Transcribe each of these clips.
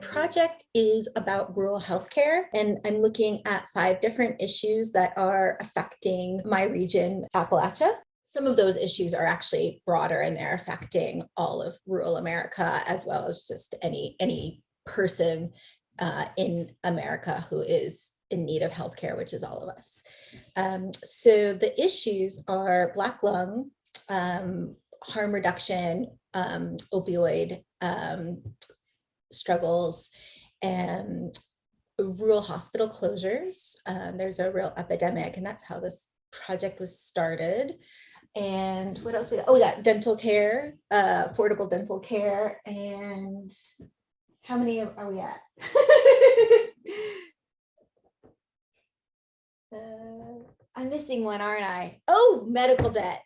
project is about rural healthcare, and I'm looking at 5 different issues that are affecting my region, Appalachia. Some of those issues are actually broader and they're affecting all of rural America, as well as just any person in America who is in need of healthcare, which is all of us. So the issues are Black lung, harm reduction, opioid struggles, and rural hospital closures. There's a real epidemic, and that's how this project was started. And what else we got? Oh, we got dental care, affordable dental care. And how many are we at? I'm missing one, aren't I? Oh, medical debt,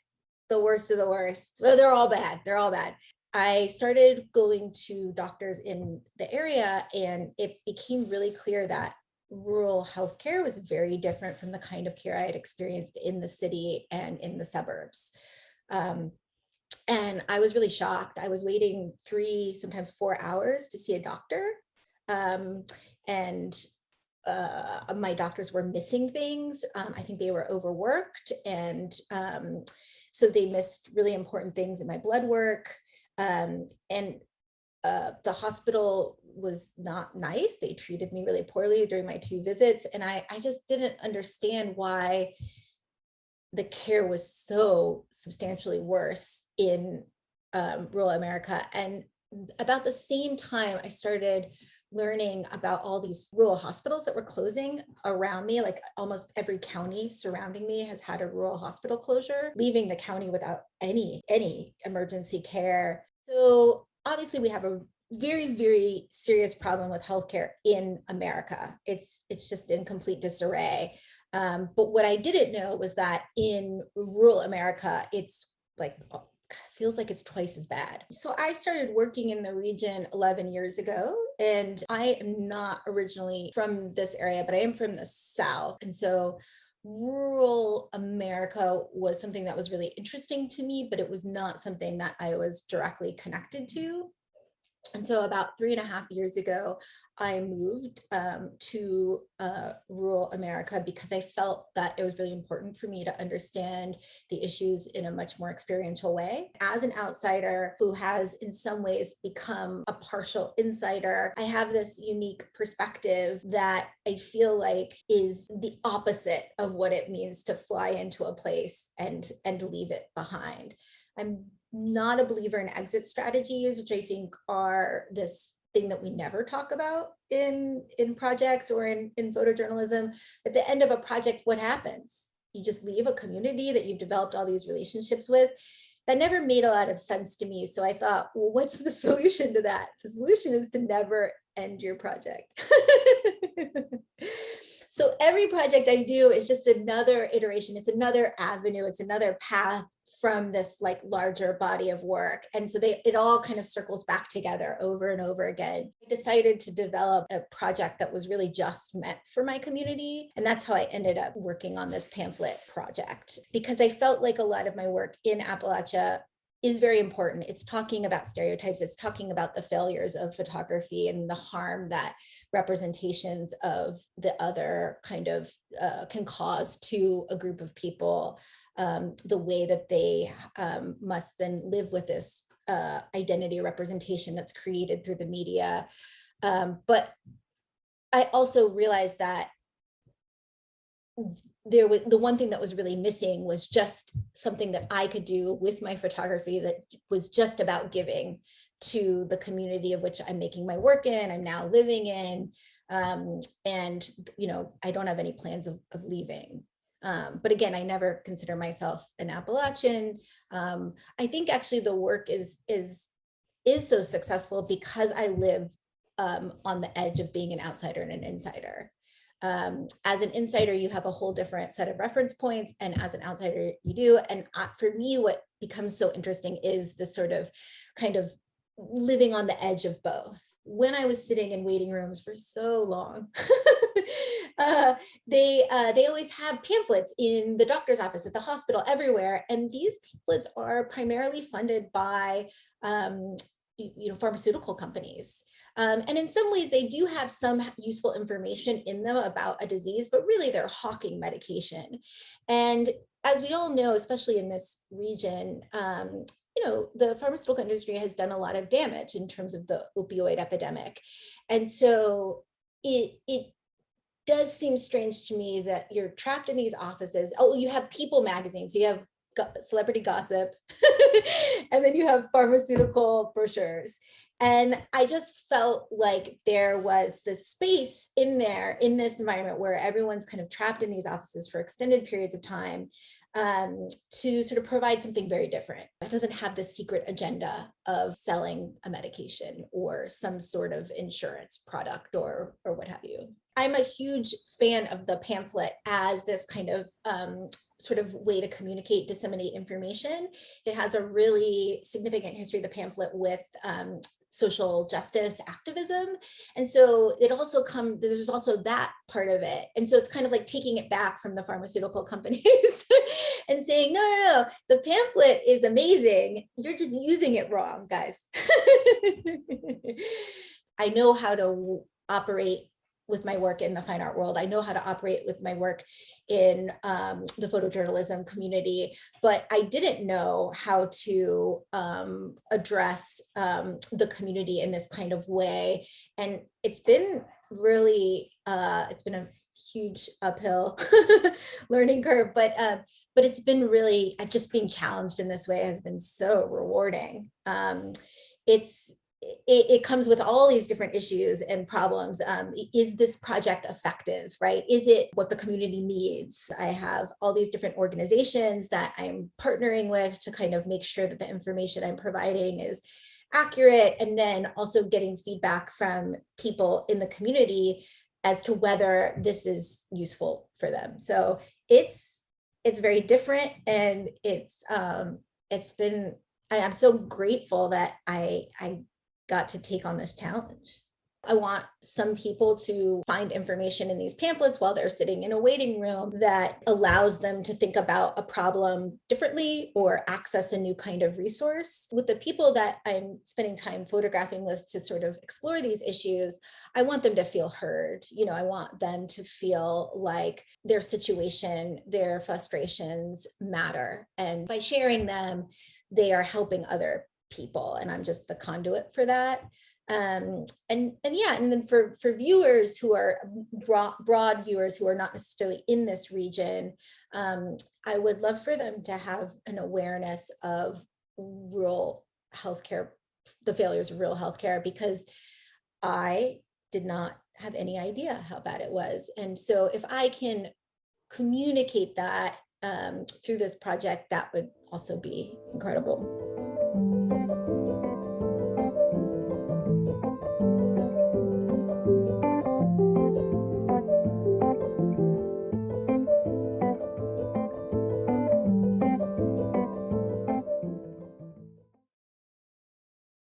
the worst of the worst. Well, they're all bad. They're all bad. I started going to doctors in the area, and it became really clear that rural healthcare was very different from the kind of care I had experienced in the city and in the suburbs. And I was really shocked. I was waiting 3, sometimes 4 hours to see a doctor. And my doctors were missing things. I think they were overworked, and so they missed really important things in my blood work. And the hospital was not nice. They treated me really poorly during my 2 visits. And I just didn't understand why the care was so substantially worse in rural America. And about the same time, I started learning about all these rural hospitals that were closing around me. Like almost every county surrounding me has had a rural hospital closure, leaving the county without any emergency care. So obviously we have a very, very serious problem with healthcare in America. It's just in complete disarray. But what I didn't know was that in rural America, it's like feels like it's twice as bad. So I started working in the region 11 years ago, and I am not originally from this area, but I am from the South. And so rural America was something that was really interesting to me, but it was not something that I was directly connected to. And so about 3.5 years ago, I moved to rural America because I felt that it was really important for me to understand the issues in a much more experiential way. As an outsider who has in some ways become a partial insider, I have this unique perspective that I feel like is the opposite of what it means to fly into a place and leave it behind. I'm not a believer in exit strategies, which I think are this thing that we never talk about in projects or in photojournalism. At the end of a project, what happens? You just leave a community that you've developed all these relationships with. That never made a lot of sense to me. So I thought, well, what's the solution to that? The solution is to never end your project. So every project I do is just another iteration. It's another avenue. It's another path from this like larger body of work. And so it all kind of circles back together over and over again. I decided to develop a project that was really just meant for my community. And that's how I ended up working on this pamphlet project, because I felt like a lot of my work in Appalachia is very important. It's talking about stereotypes. It's talking about the failures of photography and the harm that representations of the other kind of can cause to a group of people, the way that they must then live with this identity representation that's created through the media. But I also realized that the one thing that was really missing was just something that I could do with my photography that was just about giving to the community of which I'm making my work in, I'm now living in, and I don't have any plans of leaving. But again, I never consider myself an Appalachian. I think actually the work is so successful because I live on the edge of being an outsider and an insider. As an insider, you have a whole different set of reference points, and as an outsider, you do. And for me, what becomes so interesting is this sort of kind of living on the edge of both. When I was sitting in waiting rooms for so long, they always have pamphlets in the doctor's office, at the hospital, everywhere. And these pamphlets are primarily funded by pharmaceutical companies. And in some ways, they do have some useful information in them about a disease, but really they're hawking medication. And as we all know, especially in this region, the pharmaceutical industry has done a lot of damage in terms of the opioid epidemic. And so it does seem strange to me that you're trapped in these offices. Oh, you have People magazine, so you have celebrity gossip, and then you have pharmaceutical brochures. And I just felt like there was this space in there, in this environment where everyone's kind of trapped in these offices for extended periods of time, to sort of provide something very different. That doesn't have the secret agenda of selling a medication or some sort of insurance product or what have you. I'm a huge fan of the pamphlet as this kind of sort of way to communicate, disseminate information. It has a really significant history, the pamphlet, with social justice activism. And so there's also that part of it. And so it's kind of like taking it back from the pharmaceutical companies and saying, no, the pamphlet is amazing. You're just using it wrong, guys. I know how to operate with my work in the fine art world. I know how to operate with my work in the photojournalism community, but I didn't know how to address the community in this kind of way. And it's been really, it's been a huge uphill learning curve, but it's been really, just being challenged in this way has been so rewarding. It comes with all these different issues and problems. Is this project effective, right? Is it what the community needs? I have all these different organizations that I'm partnering with to kind of make sure that the information I'm providing is accurate, and then also getting feedback from people in the community as to whether this is useful for them. So it's very different, and I'm so grateful that I got to take on this challenge. I want some people to find information in these pamphlets while they're sitting in a waiting room that allows them to think about a problem differently or access a new kind of resource. With the people that I'm spending time photographing with to sort of explore these issues, I want them to feel heard. I want them to feel like their situation, their frustrations matter. And by sharing them, they are helping other people, and I'm just the conduit for that. And then for viewers who are broad viewers who are not necessarily in this region, I would love for them to have an awareness of rural healthcare, the failures of rural healthcare, because I did not have any idea how bad it was. And so if I can communicate that through this project, that would also be incredible.